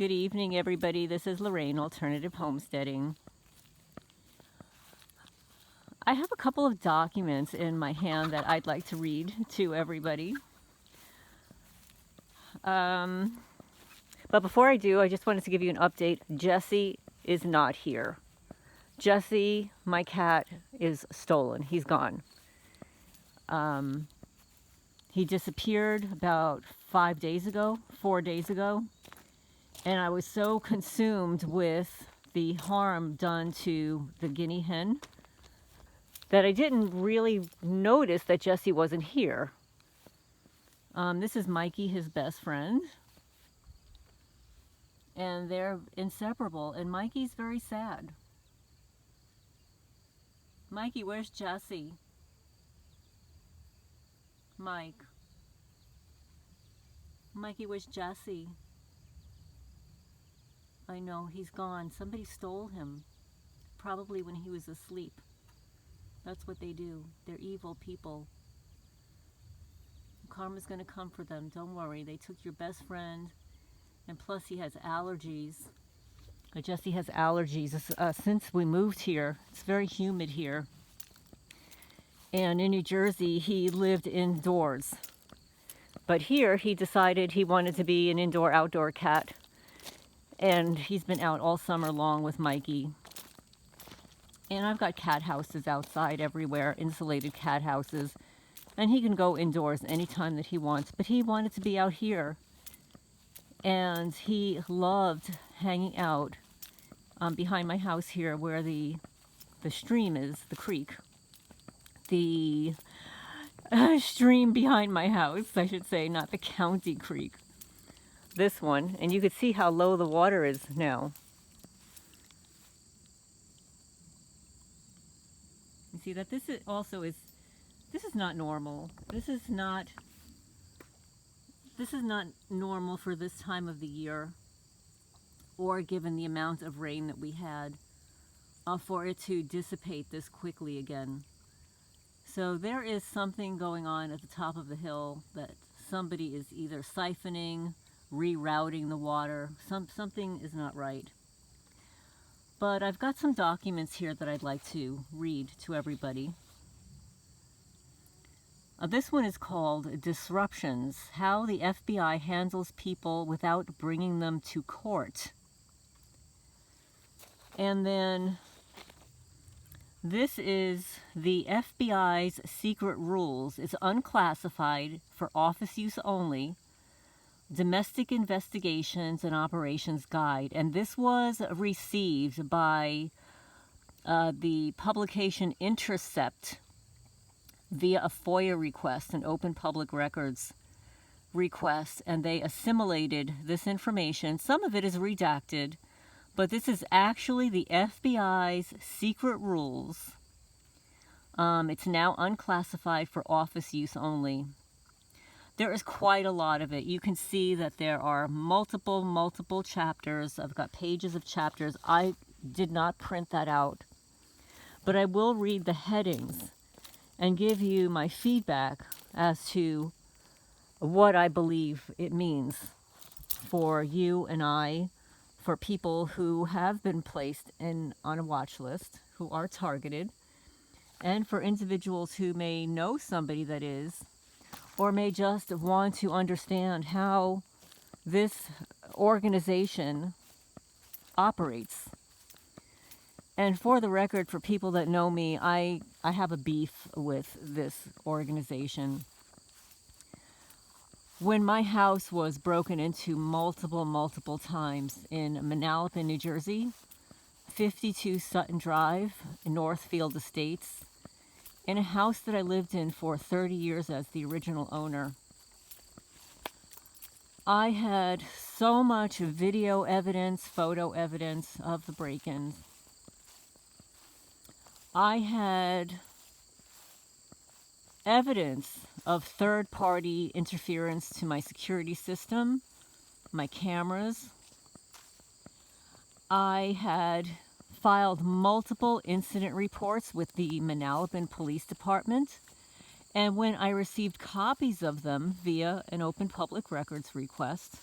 Good evening, everybody. This is Lorraine, Alternative Homesteading. I have a couple of documents in my hand that I'd like to read to everybody. But before I do, I just wanted to give you an update. Jesse is not here. Jesse, my cat, is stolen. He's gone. He disappeared about 4 days ago. And I was so consumed with the harm done to the guinea hen that I didn't really notice that Jesse wasn't here. This is McKee, his best friend. And they're inseparable. And McKee's very sad. McKee, where's Jesse? Mike. McKee, where's Jesse? I know, he's gone. Somebody stole him. Probably when he was asleep. That's what they do. They're evil people. Karma's gonna come for them. Don't worry. They took your best friend. And plus he has allergies. Jesse has allergies. Since we moved here, it's very humid here. And in New Jersey, he lived indoors. But here, he decided he wanted to be an indoor-outdoor cat. And he's been out all summer long with McKee. And I've got cat houses outside everywhere, insulated cat houses. And he can go indoors anytime that he wants. But he wanted to be out here. And he loved hanging out behind my house here where the stream is, the creek. The stream behind my house, I should say, not the county creek. This one, and you could see how low the water is now. You see that this is not normal. This is not normal for this time of the year, or given the amount of rain that we had, for it to dissipate this quickly again. So there is something going on at the top of the hill that somebody is either siphoning, rerouting the water. Something is not right. But I've got some documents here that I'd like to read to everybody. This one is called Disruptions: How the FBI Handles People Without Bringing Them to Court. And then this is the FBI's secret rules. It's unclassified, for office use only. Domestic Investigations and Operations Guide. And this was received by the publication Intercept via a FOIA request, an Open Public Records request. And they assimilated this information. Some of it is redacted, but this is actually the FBI's secret rules. It's now unclassified, for office use only. There is quite a lot of it. You can see that there are multiple chapters. I've got pages of chapters. I did not print that out, but I will read the headings and give you my feedback as to what I believe it means for you and I, for people who have been placed on a watch list, who are targeted, and for individuals who may know somebody that is, or may just want to understand how this organization operates. And for the record, for people that know me, I have a beef with this organization. When my house was broken into multiple times in Manalapan, New Jersey, 52 Sutton Drive, Northfield Estates, in a house that I lived in for 30 years as the original owner, I had so much video evidence, photo evidence of the break-ins. I had evidence of third-party interference to my security system, my cameras. I had filed multiple incident reports with the Manalapan Police Department, and when I received copies of them via an Open Public Records request,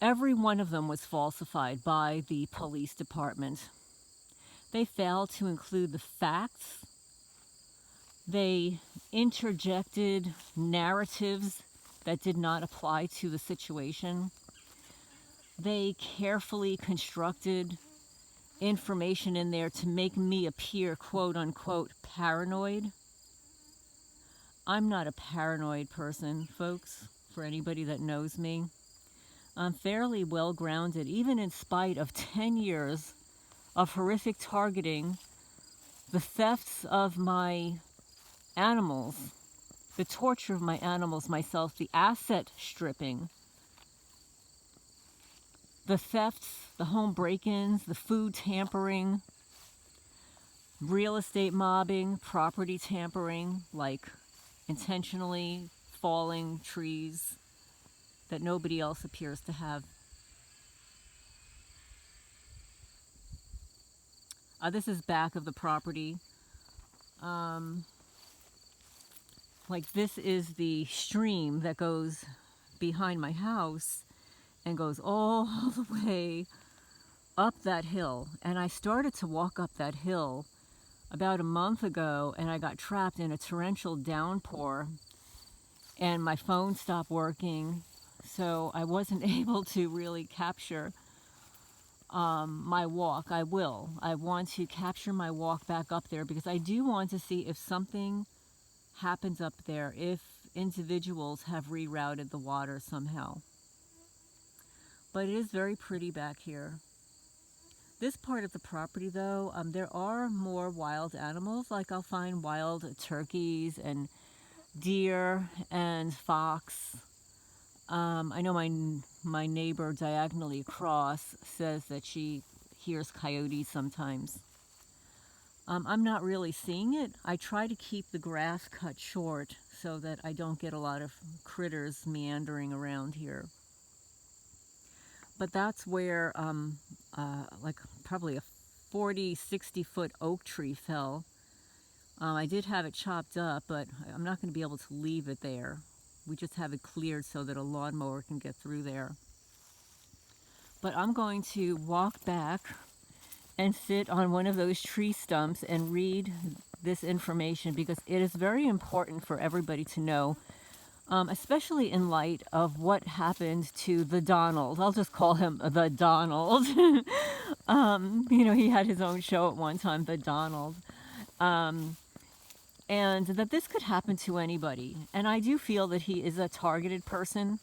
Every one of them was falsified by the police department. They failed to include the facts. They interjected narratives that did not apply to the situation. They carefully constructed information in there to make me appear, quote unquote, paranoid. I'm not a paranoid person, folks, for anybody that knows me. I'm fairly well grounded, even in spite of 10 years of horrific targeting, the thefts of my animals, the torture of my animals myself, the asset stripping, the thefts, the home break-ins, the food tampering, real estate mobbing, property tampering, like intentionally falling trees that nobody else appears to have. This is back of the property. Like this is the stream that goes behind my house and goes all the way up that hill. And I started to walk up that hill about a month ago, and I got trapped in a torrential downpour and my phone stopped working, so I wasn't able to really capture my walk. I want to capture my walk back up there because I do want to see if something happens up there, if individuals have rerouted the water somehow. But it is very pretty back here. This part of the property, though, there are more wild animals. Like I'll find wild turkeys and deer and fox. I know my neighbor diagonally across says that she hears coyotes sometimes. I'm not really seeing it. I try to keep the grass cut short so that I don't get a lot of critters meandering around here. But that's where like probably a 40-60 foot oak tree fell. I did have it chopped up, but I'm not going to be able to leave it there. We just have it cleared so that a lawnmower can get through there. But I'm going to walk back and sit on one of those tree stumps and read this information because it is very important for everybody to know, especially in light of what happened to the Donald. I'll just call him the Donald. You know, he had his own show at one time, the Donald. And that this could happen to anybody. And I do feel that he is a targeted person.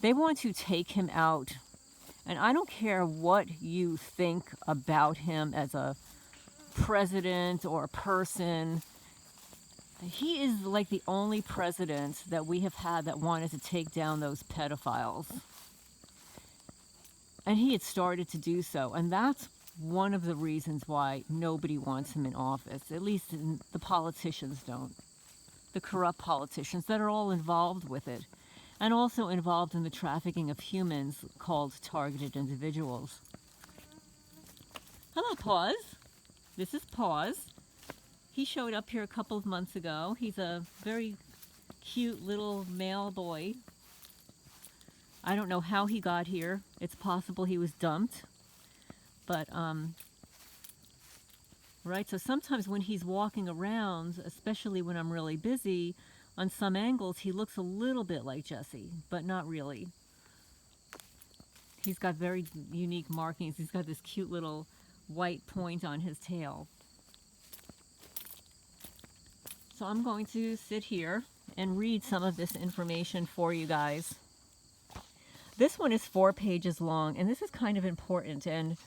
They want to take him out. And I don't care what you think about him as a president or a person. He is like the only president that we have had that wanted to take down those pedophiles. And he had started to do so. And that's one of the reasons why nobody wants him in office. At least the politicians don't. The corrupt politicians that are all involved with it. And also involved in the trafficking of humans called targeted individuals. Hello, Paws. This is Paws. He showed up here a couple of months ago. He's a very cute little male boy. I don't know how he got here. It's possible he was dumped. But, right, so sometimes when he's walking around, especially when I'm really busy, on some angles he looks a little bit like Jesse, but not really. He's got very unique markings. He's got this cute little white point on his tail. So I'm going to sit here and read some of this information for you guys. This one is 4 pages long, and this is kind of important. And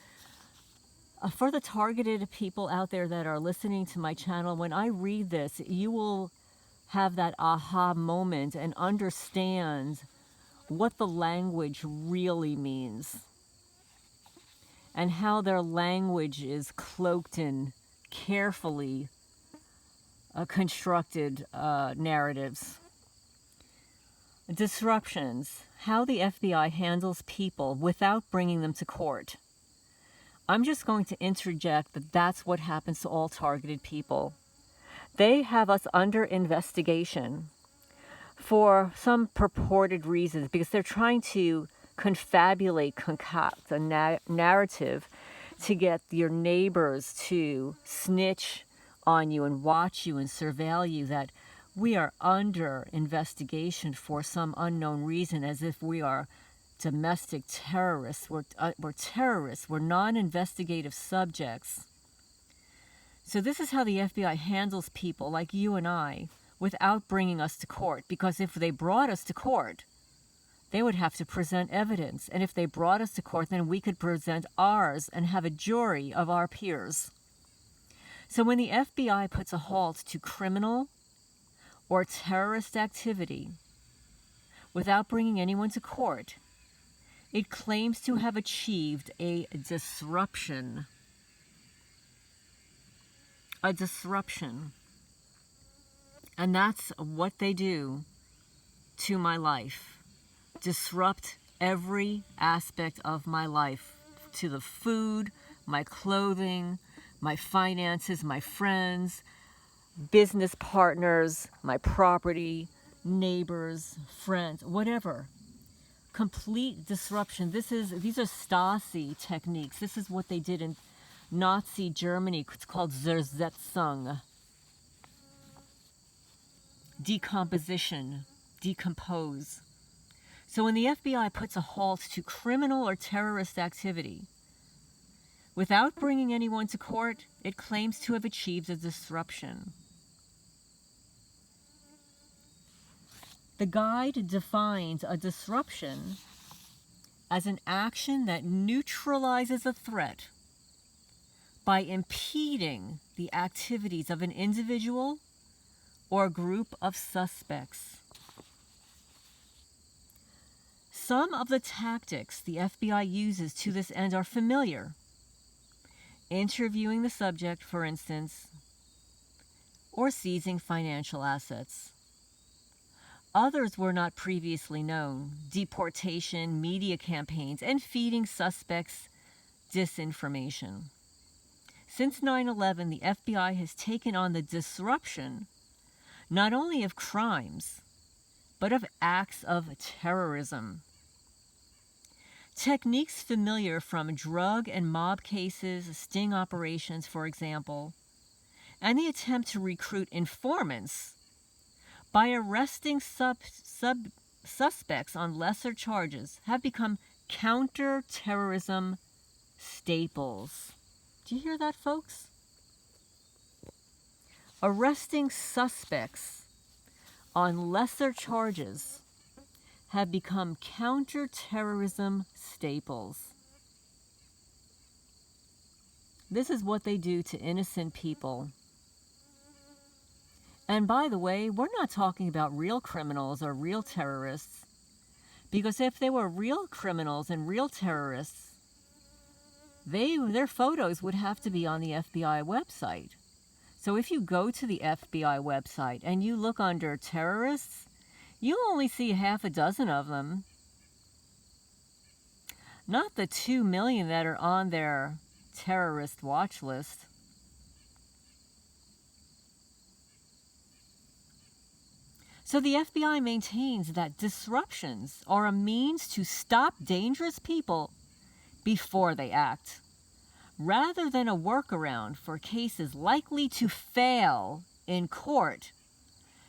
for the targeted people out there that are listening to my channel, when I read this, you will have that aha moment and understand what the language really means and how their language is cloaked in carefully constructed narratives. Disruptions. How the FBI handles people without bringing them to court. I'm just going to interject that that's what happens to all targeted people. They have us under investigation for some purported reasons because they're trying to confabulate, concoct a narrative to get your neighbors to snitch on you and watch you and surveil you, that we are under investigation for some unknown reason, as if we are domestic terrorists. We're terrorists. We're non-investigative subjects. So this is how the FBI handles people like you and I without bringing us to court. Because if they brought us to court, they would have to present evidence. And if they brought us to court, then we could present ours and have a jury of our peers. So when the FBI puts a halt to criminal or terrorist activity without bringing anyone to court, it claims to have achieved a disruption. A disruption. And that's what they do to my life. Disrupt every aspect of my life, to the food, my clothing, my finances, my friends, business partners, my property, neighbors, friends, whatever. Complete disruption. These are Stasi techniques. This is what they did in Nazi Germany. It's called Zersetzung. Decomposition. Decompose. So when the FBI puts a halt to criminal or terrorist activity, without bringing anyone to court, it claims to have achieved a disruption. The guide defines a disruption as an action that neutralizes a threat by impeding the activities of an individual or group of suspects. Some of the tactics the FBI uses to this end are familiar. Interviewing the subject, for instance, or seizing financial assets. Others were not previously known: deportation, media campaigns, and feeding suspects disinformation. Since 9/11, the FBI has taken on the disruption not only of crimes, but of acts of terrorism. Techniques familiar from drug and mob cases, sting operations, for example, and the attempt to recruit informants by arresting suspects on lesser charges have become counter-terrorism staples. Do you hear that, folks? Arresting suspects on lesser charges have become counter-terrorism staples. This is what they do to innocent people. And by the way, we're not talking about real criminals or real terrorists, because if they were real criminals and real terrorists, their photos would have to be on the FBI website. So if you go to the FBI website and you look under terrorists, you'll only see half a dozen of them. Not the 2 million that are on their terrorist watch list. So the FBI maintains that disruptions are a means to stop dangerous people before they act, rather than a workaround for cases likely to fail in court,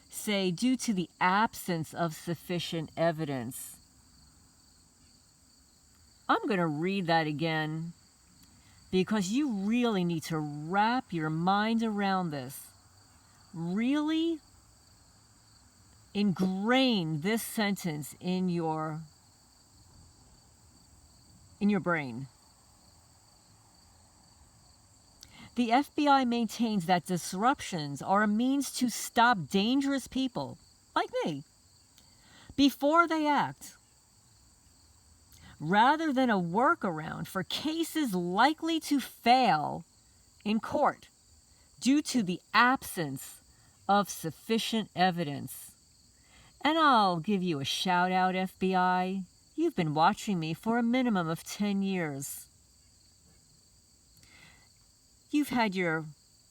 say due to the absence of sufficient evidence. I'm going to read that again because you really need to wrap your mind around this. Really ingrain this sentence in your brain. The FBI maintains that disruptions are a means to stop dangerous people, like me, before they act, rather than a workaround for cases likely to fail in court due to the absence of sufficient evidence. And I'll give you a shout out, FBI. You've been watching me for a minimum of 10 years. You've had your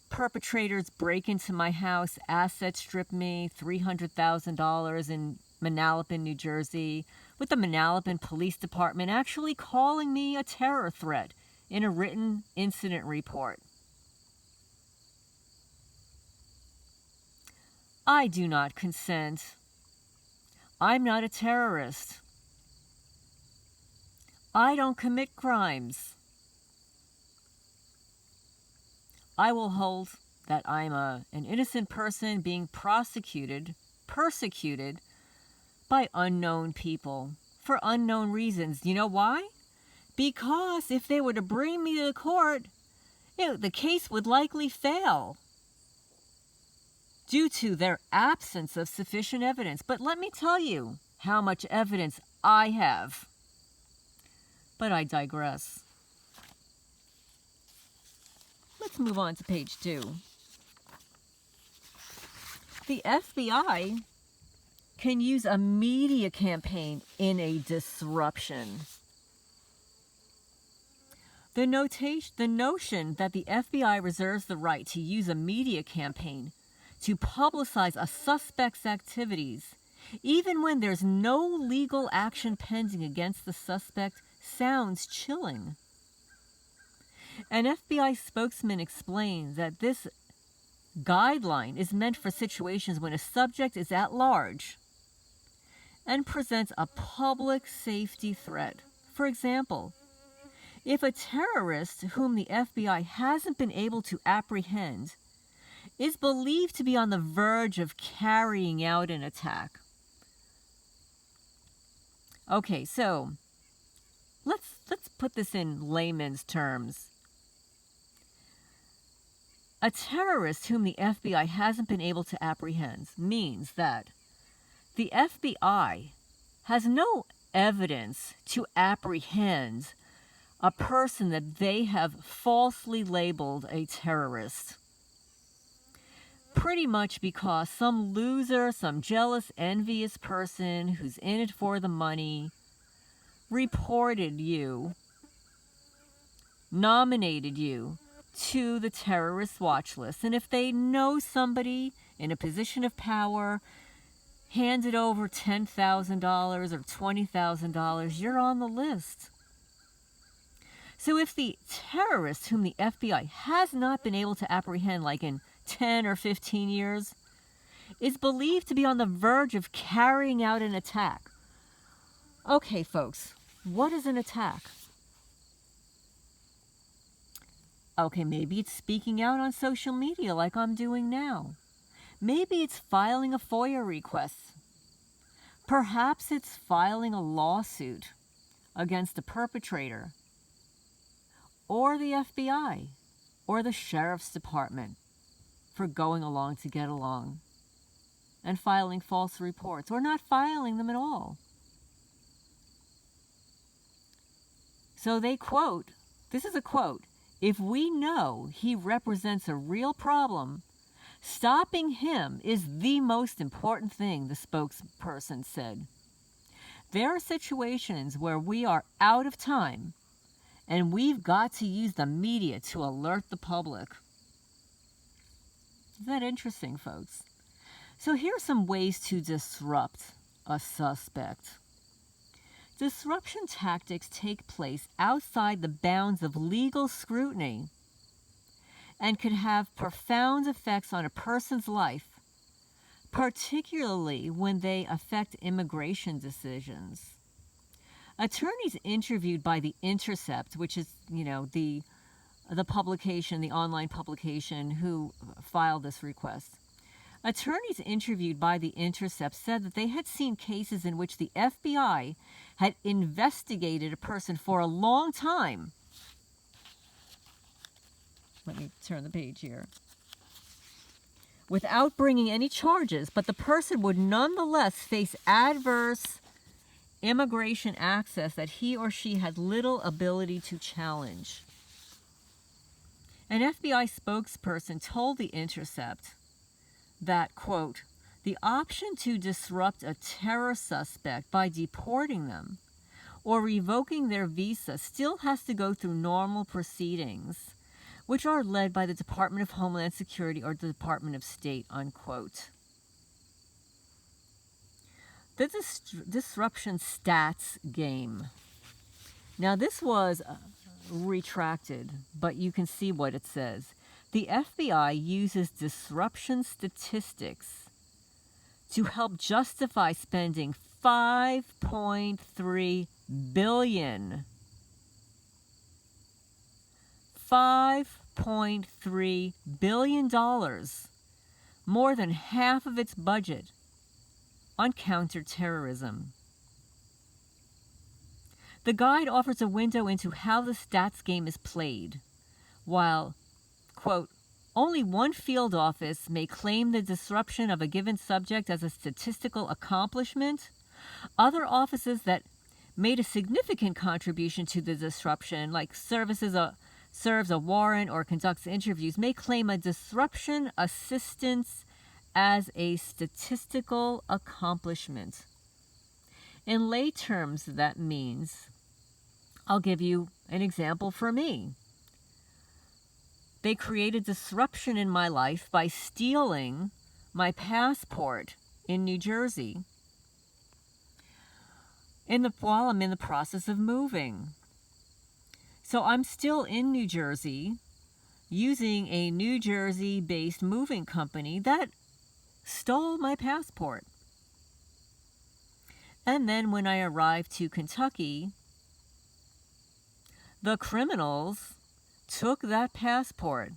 perpetrators break into my house, asset strip me, $300,000 in Manalapan, New Jersey, with the Manalapan Police Department actually calling me a terror threat in a written incident report. I do not consent. I'm not a terrorist. I don't commit crimes. I will hold that I'm an innocent person being persecuted by unknown people for unknown reasons. You know why? Because if they were to bring me to court, the case would likely fail due to their absence of sufficient evidence. But let me tell you how much evidence I have. But I digress. Let's move on to page 2. The FBI can use a media campaign in a disruption. The notion that the FBI reserves the right to use a media campaign to publicize a suspect's activities, even when there's no legal action pending against the suspect, sounds chilling. An FBI spokesman explained that this guideline is meant for situations when a subject is at large and presents a public safety threat. For example, if a terrorist whom the FBI hasn't been able to apprehend is believed to be on the verge of carrying out an attack. Okay, so let's put this in layman's terms. A terrorist whom the FBI hasn't been able to apprehend means that the FBI has no evidence to apprehend a person that they have falsely labeled a terrorist. Pretty much because some loser, some jealous, envious person who's in it for the money reported you, nominated you to the terrorist watch list. And if they know somebody in a position of power, handed over $10,000 or $20,000, you're on the list. So if the terrorist whom the FBI has not been able to apprehend, like in 10 or 15 years, is believed to be on the verge of carrying out an attack. Okay, folks, what is an attack? Okay, maybe it's speaking out on social media like I'm doing now. Maybe it's filing a FOIA request. Perhaps it's filing a lawsuit against the perpetrator, or the FBI, or the sheriff's department for going along to get along and filing false reports, or not filing them at all. So they quote, this is a quote, "If we know he represents a real problem, stopping him is the most important thing," the spokesperson said. There are situations where we are out of time and we've got to use the media to alert the public. Isn't that interesting, folks? So here are some ways to disrupt a suspect. Disruption tactics take place outside the bounds of legal scrutiny and can have profound effects on a person's life, particularly when they affect immigration decisions. Attorneys interviewed by The Intercept, which is, the publication, the online publication who filed this request. Attorneys interviewed by The Intercept said that they had seen cases in which the FBI had investigated a person for a long time. Let me turn the page here. Without bringing any charges, but the person would nonetheless face adverse immigration access that he or she had little ability to challenge. An FBI spokesperson told The Intercept that, quote, "The option to disrupt a terror suspect by deporting them or revoking their visa still has to go through normal proceedings, which are led by the Department of Homeland Security or the Department of State," unquote. The disruption stats game. Now this was retracted, but you can see what it says. The FBI uses disruption statistics to help justify spending $5.3 billion. $5.3 billion, more than half of its budget, on counterterrorism. The guide offers a window into how the stats game is played. While, quote, only one field office may claim the disruption of a given subject as a statistical accomplishment, other offices that made a significant contribution to the disruption, like serves a warrant or conducts interviews, may claim a disruption assistance as a statistical accomplishment. In lay terms, that means, I'll give you an example for me. They created disruption in my life by stealing my passport in New Jersey while I'm in the process of moving. So I'm still in New Jersey using a New Jersey-based moving company that stole my passport. And then when I arrived to Kentucky, the criminals took that passport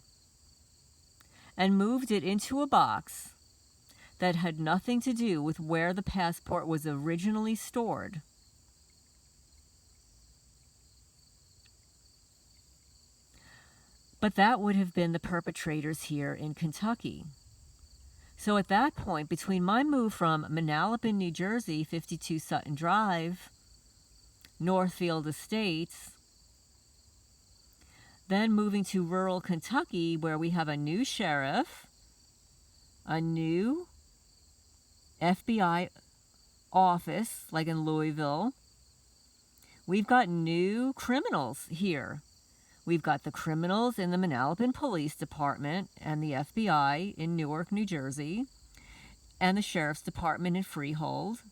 and moved it into a box that had nothing to do with where the passport was originally stored. But that would have been the perpetrators here in Kentucky. So at that point, between my move from Manalapan, New Jersey, 52 Sutton Drive, Northfield Estates, then moving to rural Kentucky, where we have a new sheriff, a new FBI office, like in Louisville. We've got new criminals here. We've got the criminals in the Manalapan Police Department and the FBI in Newark, New Jersey, and the Sheriff's Department in Freehold.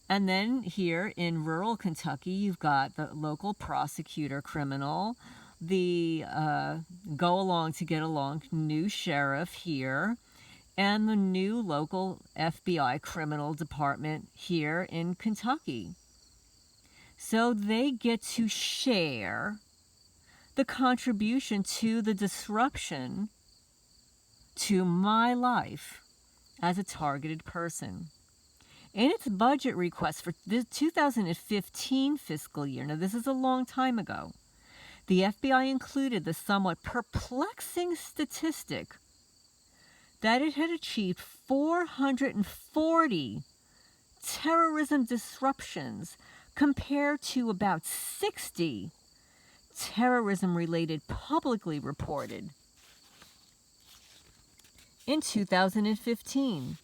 And then here in rural Kentucky, you've got the local prosecutor criminal, the go along to get along new sheriff here, and the new local FBI criminal department here in Kentucky. So they get to share the contribution to the disruption to my life as a targeted person. In its budget request for the 2015 fiscal year, now this is a long time ago, the FBI included the somewhat perplexing statistic that it had achieved 440 terrorism disruptions compared to about 60 terrorism-related publicly reported in 2015.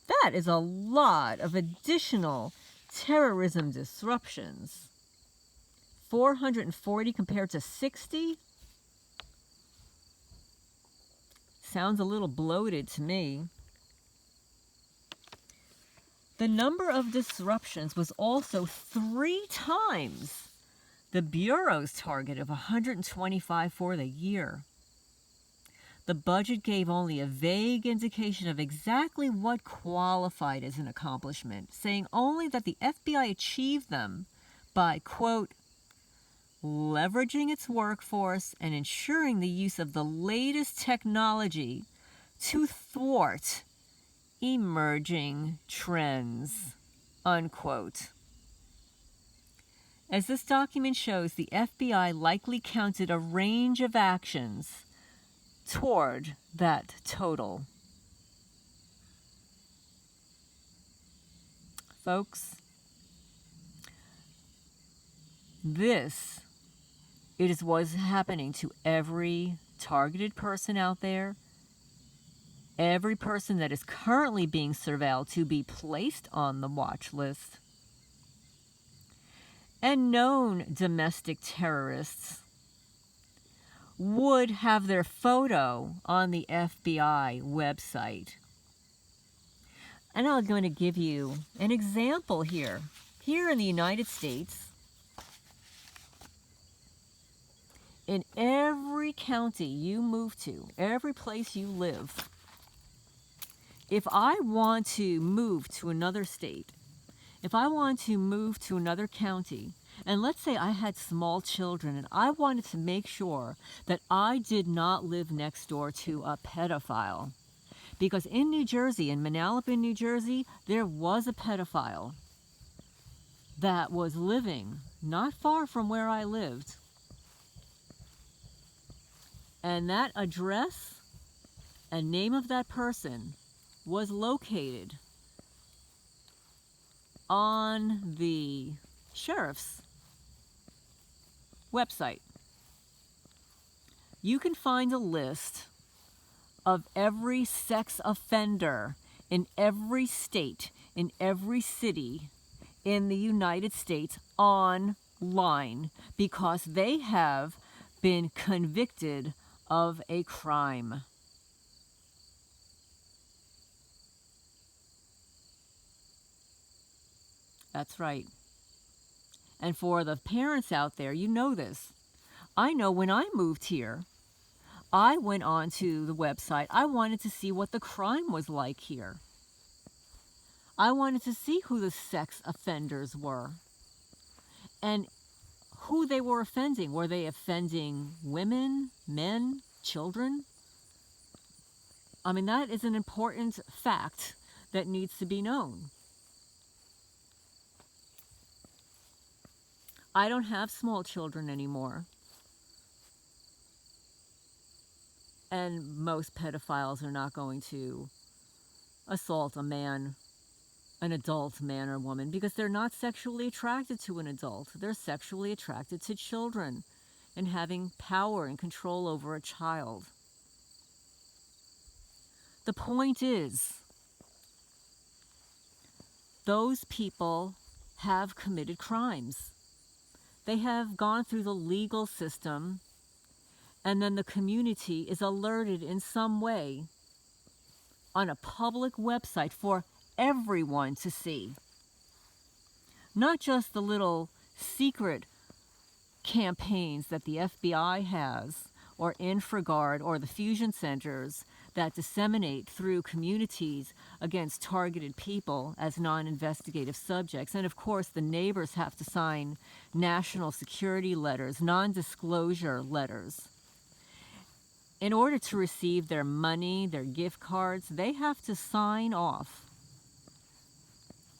That is a lot of additional terrorism disruptions. 440 compared to 60? Sounds a little bloated to me. The number of disruptions was also 3 times the Bureau's target of 125 for the year. The budget gave only a vague indication of exactly what qualified as an accomplishment, saying only that the FBI achieved them by, quote, leveraging its workforce and ensuring the use of the latest technology to thwart emerging trends, unquote. As this document shows, the FBI likely counted a range of actions toward that total. Folks, this is what's happening to every targeted person out there, every person that is currently being surveilled to be placed on the watch list. And known domestic terrorists would have their photo on the FBI website. And I'm going to give you an example here. Here in the United States, in every county you move to, every place you live, if I want to move to another state, if I want to move to another county, and let's say I had small children and I wanted to make sure that I did not live next door to a pedophile, because in New Jersey, in Manalapan, New Jersey, there was a pedophile that was living not far from where I lived. And that address and name of that person was located on the sheriff's website. You can find a list of every sex offender in every state, in every city in the United States online, because they have been convicted of a crime. That's right. And for the parents out there, you know this. I know when I moved here, I went on to the website. I wanted to see what the crime was like here. I wanted to see who the sex offenders were and who they were offending. Were they offending women, men, children? I mean, that is an important fact that needs to be known. I don't have small children anymore. And most pedophiles are not going to assault a man, an adult man or woman, because they're not sexually attracted to an adult. They're sexually attracted to children and having power and control over a child. The point is, those people have committed crimes. They have gone through the legal system, and then the community is alerted in some way on a public website for everyone to see. Not just the little secret campaigns that the FBI has, or InfraGard, or the fusion centers that disseminate through communities against targeted people as non-investigative subjects. And of course, the neighbors have to sign national security letters, non-disclosure letters. In order to receive their money, their gift cards, they have to sign off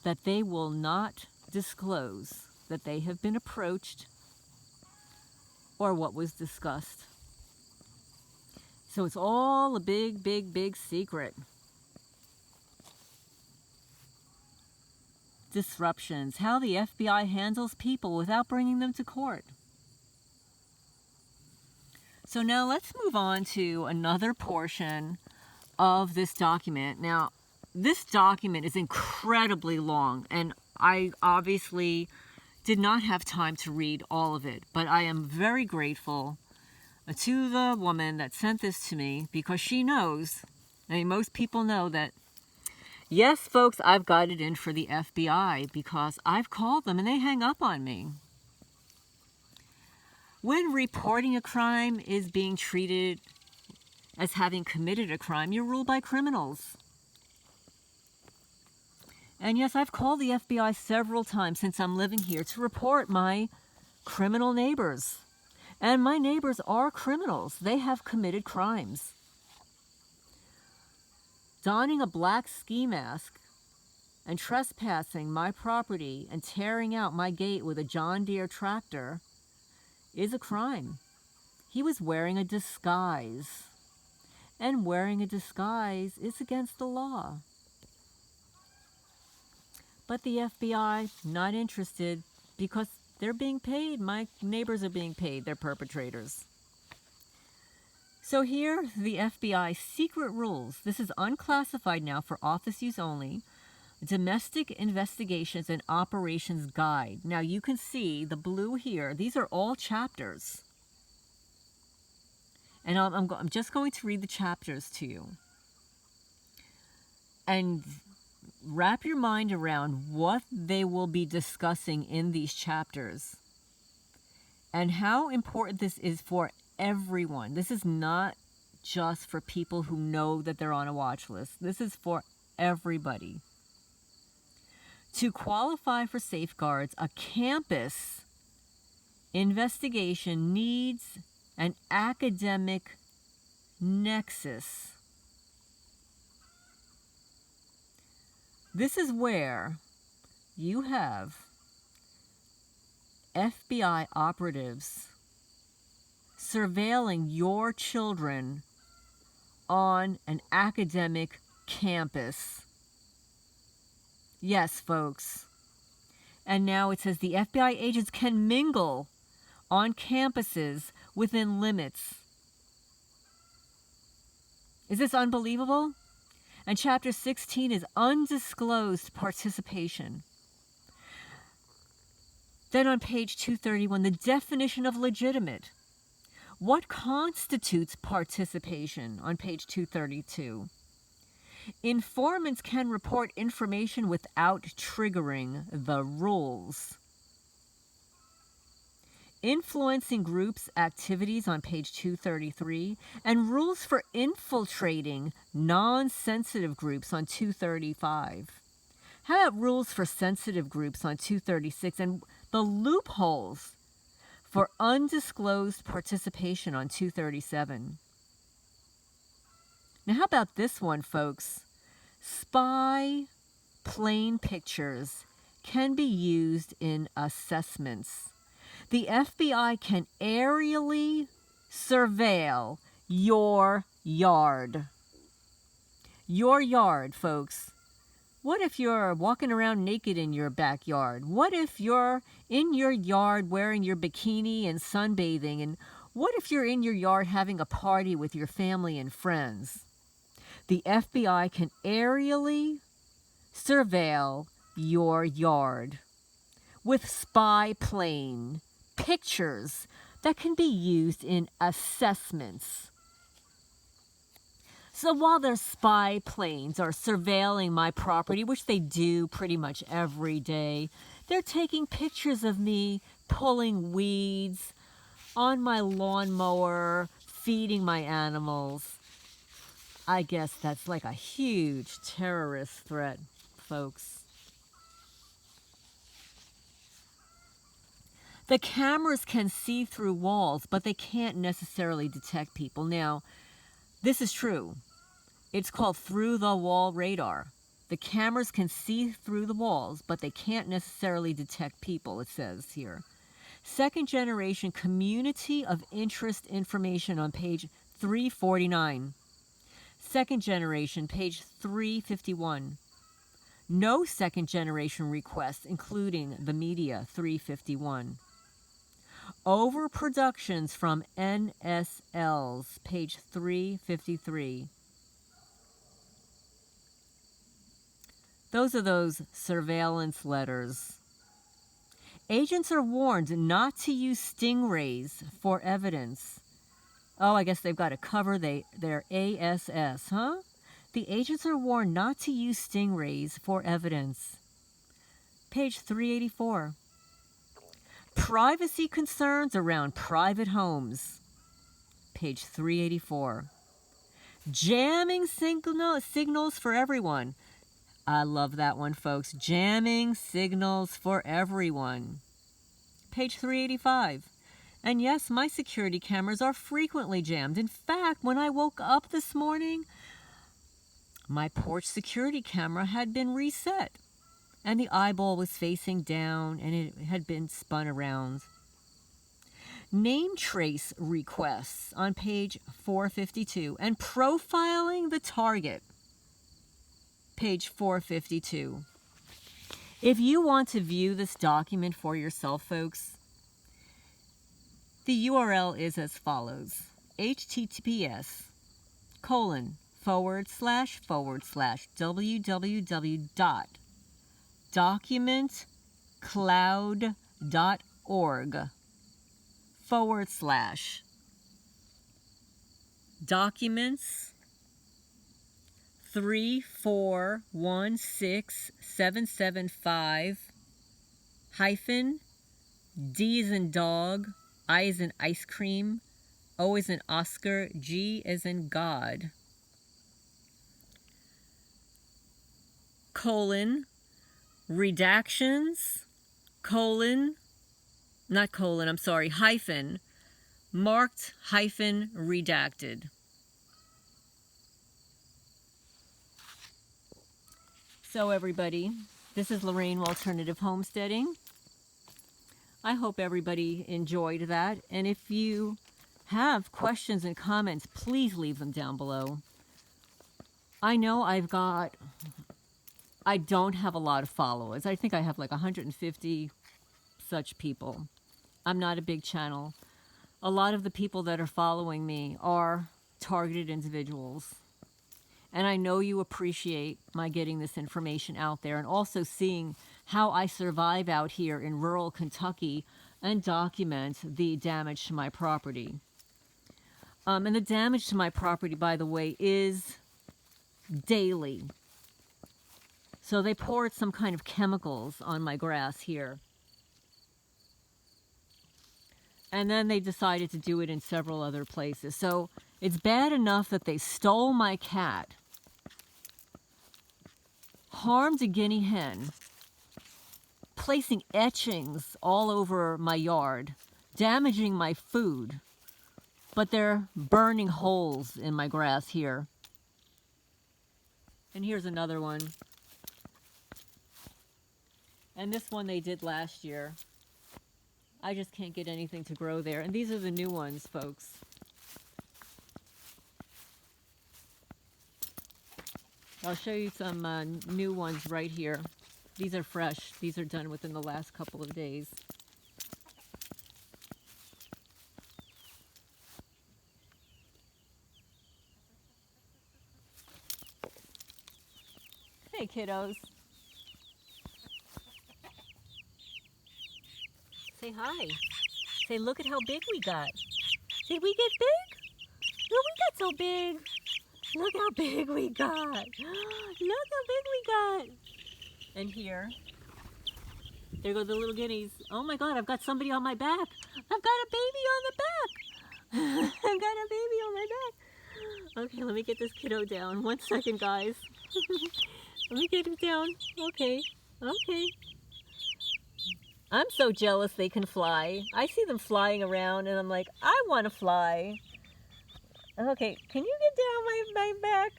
that they will not disclose that they have been approached or what was discussed. So it's all a big, big, big secret. Disruptions, how the FBI handles people without bringing them to court. So now let's move on to another portion of this document. Now, this document is incredibly long, and I obviously did not have time to read all of it, but I am very grateful to the woman that sent this to me, because she knows, I mean, most people know that, yes, folks, I've got it in for the FBI because I've called them and they hang up on me. When reporting a crime is being treated as having committed a crime, you're ruled by criminals. And yes, I've called the FBI several times since I'm living here to report my criminal neighbors. And my neighbors are criminals. They have committed crimes. Donning a black ski mask and trespassing my property and tearing out my gate with a John Deere tractor is a crime. He was wearing a disguise. And wearing a disguise is against the law. But the FBI, not interested, because they're being paid. My neighbors are being paid. They're perpetrators. So here, the FBI secret rules. This is unclassified now for office use only. Domestic Investigations and Operations Guide. Now you can see the blue here. These are all chapters. And I'm just going to read the chapters to you. And wrap your mind around what they will be discussing in these chapters and how important this is for everyone. This is not just for people who know that they're on a watch list. This is for everybody. To qualify for safeguards, a campus investigation needs an academic nexus. This is where you have FBI operatives surveilling your children on an academic campus. Yes, folks. And now it says the FBI agents can mingle on campuses within limits. Is this unbelievable? And chapter 16 is undisclosed participation. Then on page 231, the definition of legitimate. What constitutes participation on page 232? Informants can report information without triggering the rules. Influencing groups' activities on page 233, and rules for infiltrating non-sensitive groups on 235. How about rules for sensitive groups on 236, and the loopholes for undisclosed participation on 237? Now, how about this one, folks? Spy plane pictures can be used in assessments. The FBI can aerially surveil your yard. Your yard, folks. What if you're walking around naked in your backyard? What if you're in your yard wearing your bikini and sunbathing? And what if you're in your yard having a party with your family and friends? The FBI can aerially surveil your yard with spy plane pictures that can be used in assessments. So while their spy planes are surveilling my property, which they do pretty much every day, they're taking pictures of me pulling weeds on my lawnmower, feeding my animals. I guess that's like a huge terrorist threat, folks. The cameras can see through walls, but they can't necessarily detect people. Now, this is true. It's called through-the-wall radar. The cameras can see through the walls, but they can't necessarily detect people, it says here. Second generation community of interest information on page 349. Second generation, page 351. No second generation requests, including the media, 351. Overproductions from NSLs, page 353. Those are those surveillance letters. Agents are warned not to use stingrays for evidence. Oh, I guess they've got to cover their ASS, huh? The agents are warned not to use stingrays for evidence. Page 384. Privacy concerns around private homes. Page 384. Jamming signals for everyone. I love that one, folks. Jamming signals for everyone. Page 385. And yes, my security cameras are frequently jammed. In fact, when I woke up this morning, my porch security camera had been reset. And the eyeball was facing down, and it had been spun around. Name trace requests on page 452. And profiling the target. Page 452. If you want to view this document for yourself, folks, the URL is as follows. https://www.documentcloud.org/documents 3416775 hyphen D as in dog, I as in ice cream, O as in Oscar, G as in God, colon, redactions, colon, not colon, I'm sorry, hyphen, marked hyphen redacted. So everybody, this is Lorraine Alternative Homesteading. I hope everybody enjoyed that. And if you have questions and comments, please leave them down below. I know I don't have a lot of followers. I think I have like 150 such people. I'm not a big channel. A lot of the people that are following me are targeted individuals. And I know you appreciate my getting this information out there and also seeing how I survive out here in rural Kentucky and document the damage to my property. And the damage to my property, by the way, is daily. So they poured some kind of chemicals on my grass here. And then they decided to do it in several other places. So it's bad enough that they stole my cat, harmed a guinea hen, placing etchings all over my yard, damaging my food, but they're burning holes in my grass here. And here's another one. And this one they did last year. I just can't get anything to grow there. And these are the new ones, folks. I'll show you some new ones right here. These are fresh. These are done within the last couple of days. Hey, kiddos. Say hi. Say, look at how big we got. Did we get big? No, we got so big. Look how big we got. Look how big we got. And here, there go the little guineas. Oh my God, I've got somebody on my back. I've got a baby on the back. I've got a baby on my back. Okay, let me get this kiddo down. 1 second, guys. Let me get him down. Okay, okay. I'm so jealous they can fly. I see them flying around and I'm like, I want to fly. Okay, can you get down my back?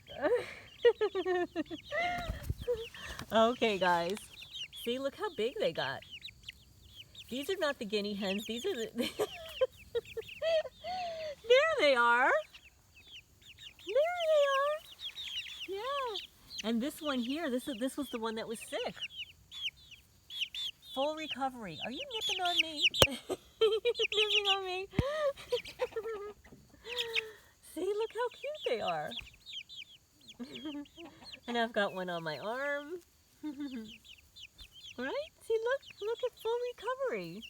Okay, guys. See, look how big they got. These are not the guinea hens. These are the... There they are. There they are. Yeah. And this one here, this was the one that was sick. Full recovery. Are you nipping on me? Nipping on me? See, look how cute they are. And I've got one on my arm. Right? See, look at full recovery.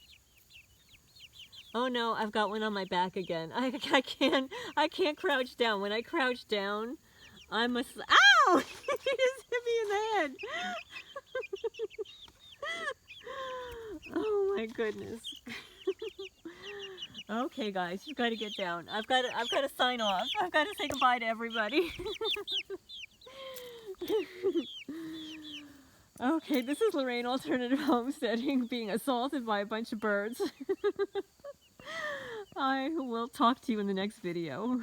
Oh no, I've got one on my back again. I can't crouch down. When I crouch down, I must... Ow! He just hit me in the head. Oh my goodness. Okay, guys, you've got to get down. I've got to sign off. I've got to say goodbye to everybody. Okay, this is Lorraine Alternative Homesteading being assaulted by a bunch of birds. I will talk to you in the next video.